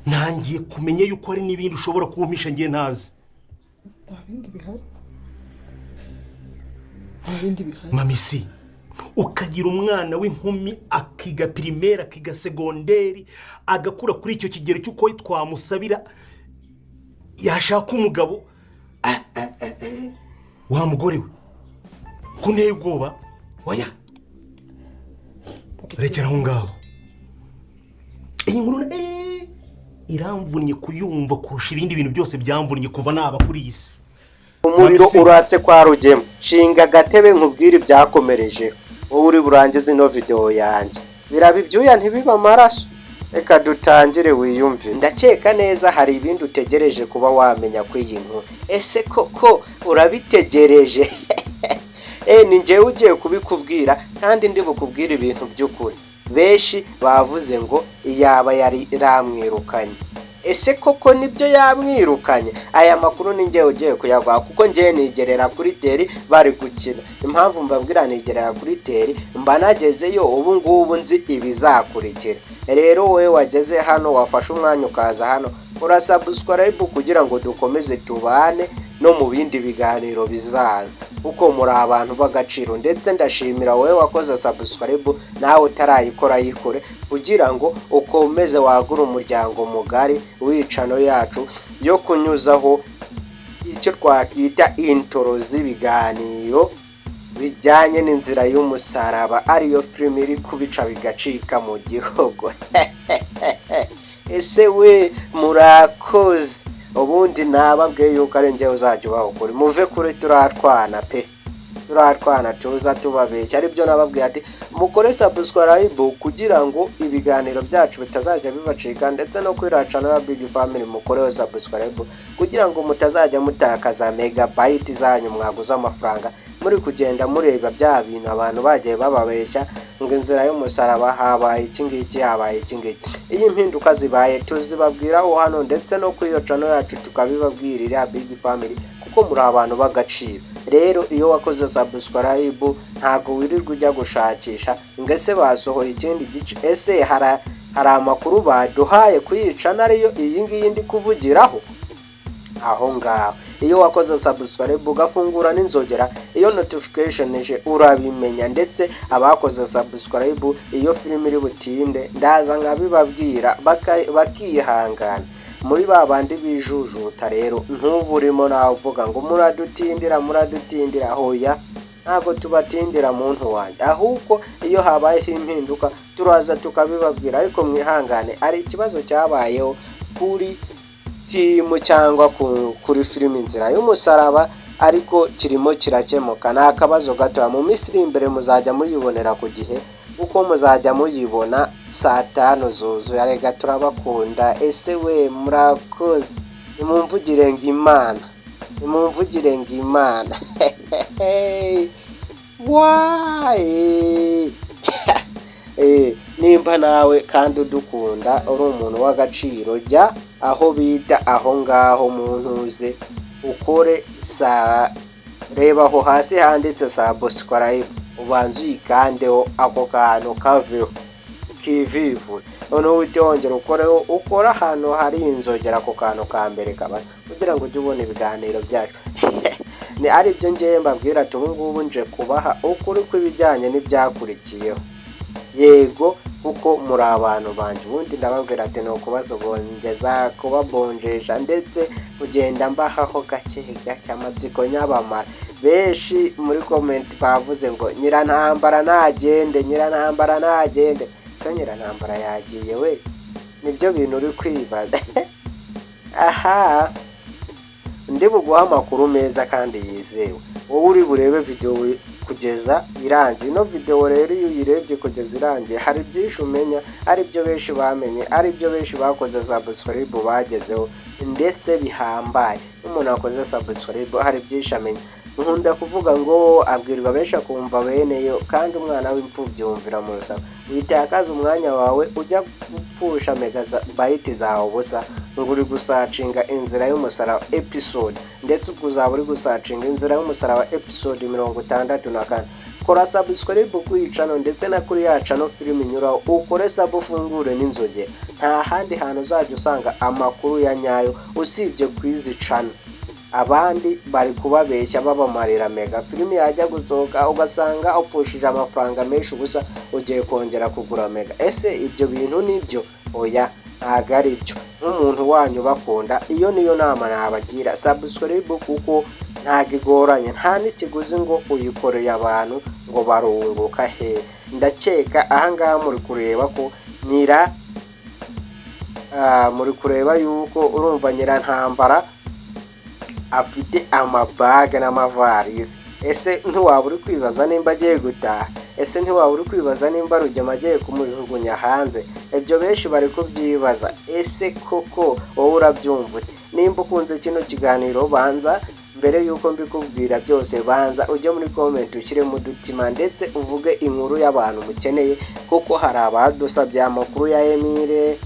nangiye kumenya yuko hari n'ibindi ushobora kumpisha ngiye ntazi. nta bindi bihari, nta bindi bihari. Mamisi, ukagira umwana w'inkumi akiga primaire akiga segonderi agakura kuri icyo kigero cy'uko twamusabira yashaka umugabo, wa mugore we kunteye ubwoba. Oya, rekera aho ngaho. Iyi nkuru iramvunnye kuyumva kurusha ibindi bintu byose byamvunnye kuva naba kuri iyi si. Umuriro uratse kwa Rugema, shinga agatebe nkubwire ibyakomereje wowe uri burangize ino video yanjye. Biraba ibyuya ntibiba amaraso. Reka dutangire wiyumve. Ndakeka neza hari ibindi utegereje kuba wamenya kw'iyi nkuru. Ese koko urabitegereje? Ni njyewe ugiye kubikubwira kandi ndi bukubwira ibintu by'ukuri. Benshi bavuze ngo iyaba yari ramwirukanye. Ese koko nibyo yamwirukanye? Aya makuru ni njyewe ugiye kuyagwa kuko njyewe nigerera kuri teri bari gukina. Impamvu mbabwira nigerera kuri teri, mba nagezeyo ubu ngubu nzi ibizakurikira. Rero wowe wageze hano wafashe umwanya ukaza hano, urasubscribe kugira ngo dukomeze tubane no mu bindi biganiro bizaza, kuko muri abantu b'agaciro. Ndetse ndashimira wowe wakoze subscribe nawe utarayikora yikore kugira ngo ukomeze wagura umuryango mugari w'icano yacu yo kunyuzaho icyo twakita intro z'ibiganiro bijyanye n'inzira y'umusaraba, ariyo film iri kubica bigacika mu gihugu. Ese we murakoze. Ubundi nababwiye yuko ari njyewe uzajya ubaho kuri muve kuri turatwana pe, turatwana tuza tubabeshya. Aribyo nababwiye ati mukore subscribe kugira ngo ibiganiro byacu bitazajya bibacika, ndetse no kuri channel ya Big Family mukore subscribe kugira ngo mutazajya mutakaza megabyte zanyu mwaguza amafaranga muri kugenda mureba bya bintu abantu bagiye bababeshya ngo inzira y'umusaraba habaye iki ngiki habaye iki ngiki. Iyi mpinduka zibaye tuzibabwiraho hano, ndetse no kuri iyo channel yacu tukabibabwirira Big Family kuko muri abantu b'agaciro. Rero iyo wakoze subscribe ntago wirirwa ujya gushakisha ngese basohoye ikindi gice. Ese hari amakuru baduhaye kuyicana ariyo iyi ngiyi ndi kuvugiraho aho ngaho. Iyo wakoze subscribe ugafungura n'inzogera, iyo notification ije urabimenya. Ndetse abakoze subscribe iyo film iri butinde ndaza nkabibabwira bakihangana. Muri babandi bijujuta rero ntuburimo nawe uvuga ngo muradutindira. Hoya, ntabwo tubatindira muntu wanjye, ahubwo iyo habayeho impinduka turaza tukabibabwira. Ariko mwihangane, ari ikibazo cyabayeho kuri timu cyangwa kuri filime inzira y'umusaraba, ariko kirimo kirakemuka. Ni akabazo gato, mu minsi iri imbere muzajya muyibonera ku gihe, kuko muzajya muyibona saa 5 zuzuye. Arega turabakunda. Ese we murakoze. Nimumvugire ng'Imana, nimumvugire ng'Imana. Why? Nimba nawe kandi udukunda uri umuntu w'agaciro, jya aho bita aho ngaho mu ntuze ukore reba aho hasi handitse subscribe, ubanza uyikandeho ako kantu kaveho kivivu, noneho uhite wongera ukoreho, ukora ahantu hari inzogera ako kantu ka mbere kaba kugira ngo ujye ubona ibiganiro byacu. Ni ari byo ngiye mbabwira ati ubu ngubu nje kubaha ukuri kw'ibijyanye n'ibyakurikiyeho. Yego, kuko muri abantu banje. Ubundi ndababwira ati no kubazogongeza kubabonjesha, ndetse kugenda mbahaho gake gake amatsiko nyabamara. Benshi muri comment bavuze ngo nyirantambara nagende, nyirantambara nagende. Se nyirantambara yagiye we? Nibyo bintu uri kwibaza. Aha, ndi buguha amakuru meza kandi yizewe. Wowe uri burebe video kugeza irangiye. Ino video rero iyo uyirebye kugeza irangiye hari byinshi umenya, ari byo benshi bamenye, ari byo benshi bakoze subscribe bagezeho, ndetse bihambaye. Umuntu akoze subscribe hari byinshi amenya. Nkunda kuvuga ngo abwirwa benshi akumva beneyo, kandi umwana w'imfubyi yumvira mu rusaba. Witakaza umwanya wawe ujya gupfusha megabyte zawe ubusa ngo uri gusacinga inzira y'umusaraba episode, ndetse ubwo uzaba uri gusacinga inzira y'umusaraba episode 64 kora subscribe kuri channel ndetse na kuri ya channel film inyuraho, ukore sub ufungure n'inzogera. Nta handi hantu uzajya usanga amakuru ya nyayo usibye kuri izi channel. Abandi bari kubabeshya babamarira mega filimi yajya gusohoka ugasanga upushije amafaranga menshi gusa ugiye kongera kugura mega. Ese ibyo bintu nibyo? Oya, ntago ari byo. Nk'umuntu wanyu bakunda, iyo niyo nama nabagira, subscribe kuko ntago igoranye, nta n'ikiguzi ngo uyikoreye abantu ngo barunguka he. Ndakeka ahangaha muri kureba ko muri kureba yuko urumva Nyirantambara afite amabaga n'amavarisi. Ese ntiwaba uri kwibaza nimba agiye gutaha? Ese ntiwaba uri kwibaza nimba Rugema agiye kumujugunya hanze? Ibyo benshi bari kubyibaza. Ese koko wowe urabyumva? Nimba ukunze kino kiganiro, banza mbere yuko mbikubwira byose, banza ujye muri comment ushyiremo udutima ndetse uvuge inkuru y'abantu mukeneye, kuko hari abadusabye amakuru ya Emile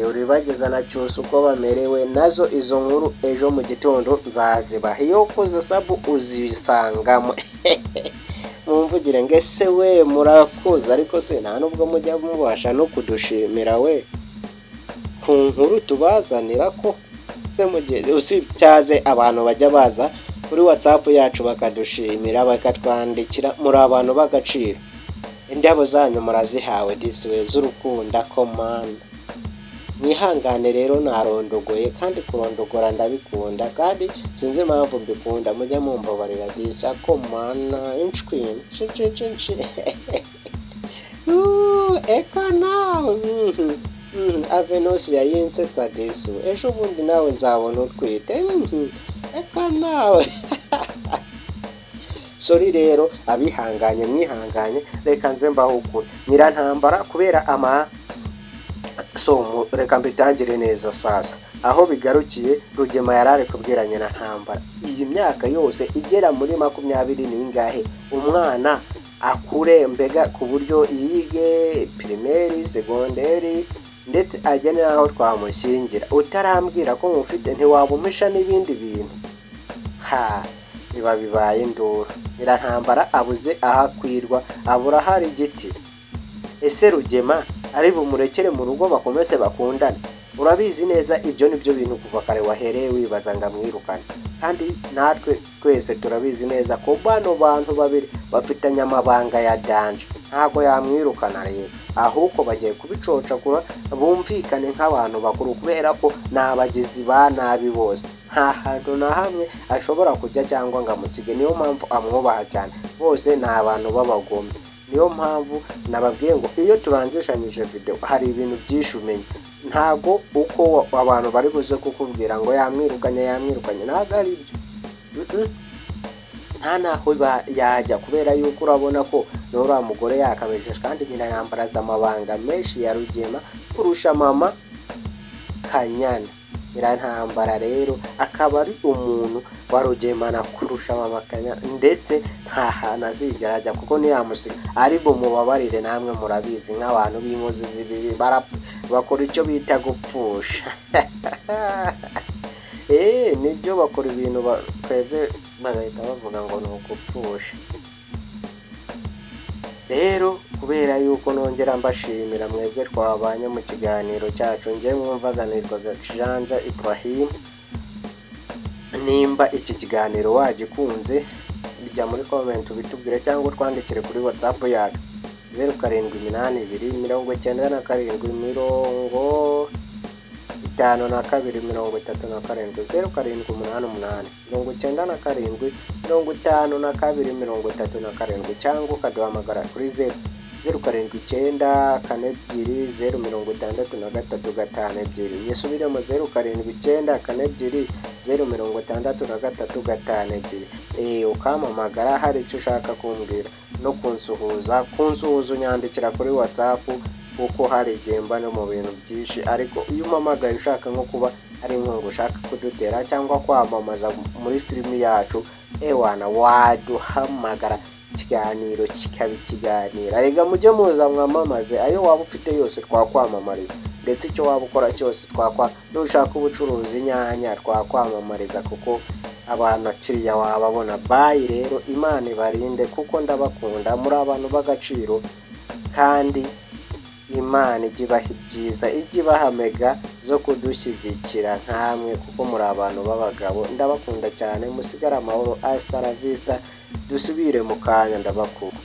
uribageza na cyose uko bamerewe. Nazo izo nkuru ejo mu gitondo nzazibaha. Iyo ukoze sabu uzisangamo. Mumvugire ngo ese we murakoze, ariko se nta nubwo mujya mubasha no kudushimira we ku nkuru tubazanira ko se mugiye usibyaze abantu bajya baza kuri WhatsApp yacu bakadushimira bakatwandikira. Muri abantu b'agaciro, indabo zanyu murazihawe this way z'urukunda command. Mwihangane rero narondogoye, kandi kurondogora ndabikunda, kandi sinzi impamvu mbikunda. Mujya mumbabarira disa ko mana inchqueen eka nawe Avenos yayinsetsa desu, ejo bundi nawe nzabona utwite eka nawe. Sorry rero abihanganye, mwihanganye, reka nze mbaho ukuri. Nyirantambara kubera reka mbitangire neza sasa. Aho bigarukiye, Rugema yarari kubwira Nyirantambara iyi myaka yose igera muri 20 n'ingahe umwana akure mbega ku buryo yige primaire, secondaire ndetse agene naho twamushyingira, utarambwira ko mufite ntiwabumisha n'ibindi bintu. Biba bibaye induru. Nyirantambara abuze ahakwirwa, abura hari igiti. Ese Rugema ari bumurekere mu rugo bakomeze bakundane? Urabizi neza ibyo nibyo bintu kuva kare wahereye wibaza ngo amwirukane, kandi natwe twese turabizi neza ko bano bantu babiri bafitanye amabanga ya danje. Ntago yamwirukana rero, ahubwo bagiye kubicocagura bumvikane nk'abantu bakuru, kubera ko n'abagizi ba nabi bose. Nta hantu na hamwe ashobora kujya cyangwa ngo amusige. Niyo mpamvu amwubaha cyane. Bose ni abantu b'abagome. Niyo mpamvu nababwiye ngo iyo turangishanyije video hari ibintu byinshi umenya. Ntago uko abantu bari buze kukubwira ngo yamwirukanye, ntago ari byo. Nta naho yajya, kubera yuko urabona ko n'uriya mugore yakabejeje, kandi Nyirantambara amabanga menshi ya Rugema kurusha mama Kanyana. Nyirantambara rero akaba ari umuntu wa Rugema na kurusha mama Kanyana, ndetse nta hantu azigera ajya kuko ntiyamusiga. Ari bumubabarire, namwe murabizi nk'abantu b'inkozi z'ibibi bakora icyo bita gupfusha. Nibyo bakora ibintu twebwe bagahita bavuga ngo ni ugupfusha. Rero kubera yuko nongera mbashimira mwebwe twabanye mu kiganiro cyacu, ngiye mwumvaganirwaga Janja Ibrahim. Nimba iki kiganiro wagikunze, bijya muri comment bitubwire cyangwa twandikire kuri WhatsApp yacu 0782975232 0788975232 cyangwa ukaduhamagara kuri 0794206352. Nyisubiremo 0794206352. Ukamamagara hari icyo ushaka kumbwira no kunsuhuza unyandikira kuri WhatsApp, kuko hari igihe mba no mu bintu byinshi. Ariko iyo umamagaye ushaka nko kuba ari inkunga ushaka kudutera cyangwa kwamamaza muri filimi yacu, waduhamagara ikiganiro kikaba ikiganiro. Rega mujye muza mwamamaze, ayo waba ufite yose twakwamamariza, ndetse icyo waba ukora cyose nushaka ubucuruzi inyanya twakwamamariza, kuko abantu kiriya wababona. Bayi rero, Imana ibarinde kuko ndabakunda, muri abantu b'agaciro, kandi Imana ijya ibaha ibyiza, ijya ibaha mega zo kudushyigikira nkamwe kuko muri abantu b'abagabo. Ndabakunda cyane, musigare amahoro, hasta la vista, dusubire mu kanya, ndabakunda.